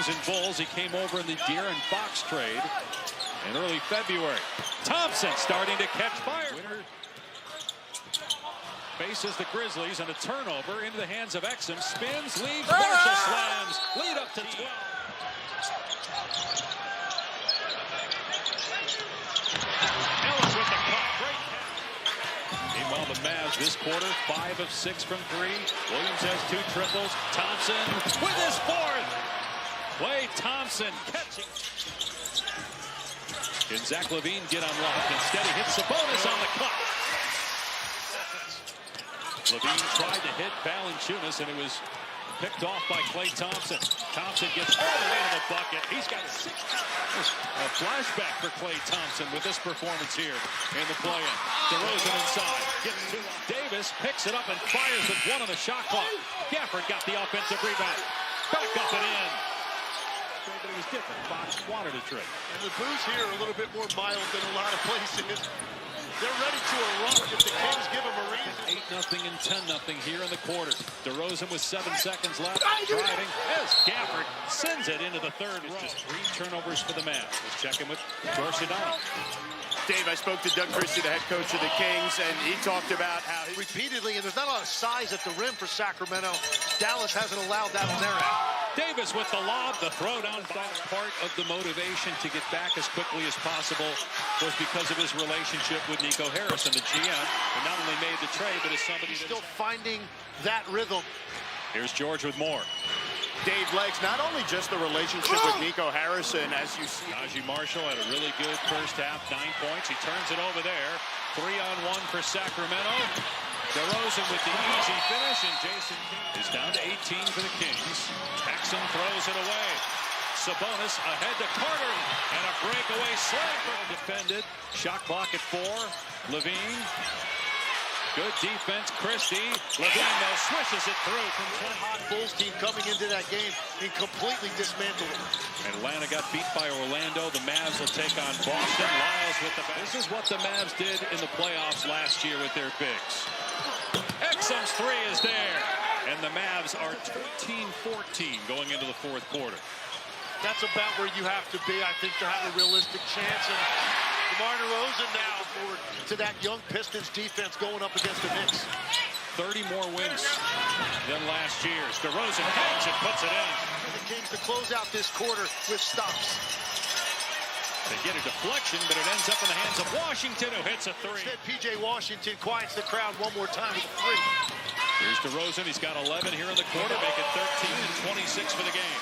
Kings and Bulls. He came over in the De'Aaron Fox trade in early February. Thompson starting to catch fire. Winner faces the Grizzlies, and a turnover into the hands of Exum. Spins, leaves, Marshall slams. Lead up to 12. Ellis with the cut. Great catch. Meanwhile, the Mavs this quarter, 5 of 6 from 3. Williams has 2 triples. Thompson with his 4th. Klay Thompson catching. Can Zach LaVine get unlocked? Instead, he hits the bonus on the cut. LaVine tried to hit Valanciunas, and it was picked off by Klay Thompson. Thompson gets all the way to the bucket. He's got 6. A flashback for Klay Thompson with this performance here in the play-in. DeRozan inside. Gets to Davis, picks it up and fires with 1 on the shot clock. Gafford got the offensive rebound. Back up and in. But it was different. Fox wanted a trick. And the Bulls here are a little bit more mild than a lot of places. They're ready to erupt if the Kings give them a reason. 8-0 and 10-0 here in the quarter. DeRozan with 7 seconds left. Driving as Gafford sends it into the third row. Just 3 turnovers for the Mavs. Let's check in with George Sedano. Dave, I spoke to Doug Christie, the head coach of the Kings, and he talked about how repeatedly, and there's not a lot of size at the rim for Sacramento. Dallas hasn't allowed that on their end. Davis with the lob, the throwdown. Part of the motivation to get back as quickly as possible was because of his relationship with Nico Harris, and the GM, who not only made the trade, but is somebody still finding that rhythm. Here's George with more. Dave Legs, not only just the relationship with Nico Harrison, as you see. Najee Marshall had a really good first half, 9 points. He turns it over there. 3-on-1 for Sacramento. DeRozan with the easy finish, and Jason is down to 18 for the Kings. Exum throws it away. Sabonis ahead to Carter, and a breakaway slam. Defended. Shot clock at 4. LaVine. Good defense, Christie. LaVine, though, swishes it through. From one hot Bulls team coming into that game and completely dismantled it. Atlanta got beat by Orlando. The Mavs will take on Boston. Lyles with the... This is what the Mavs did in the playoffs last year with their bigs. Exum's 3 is there. And the Mavs are 13-14 going into the 4th quarter. That's about where you have to be, I think, to have a realistic chance. And DeMar DeRozan now forward to that young Pistons defense going up against the Knicks. 30 more wins than last year's. DeRozan hangs and puts it in. And the Kings to close out this quarter with stops. They get a deflection, but it ends up in the hands of Washington, who hits a 3. Instead, P.J. Washington quiets the crowd one more time with a 3. Here's DeRozan. He's got 11 here in the quarter, make it 13 and 26 for the game.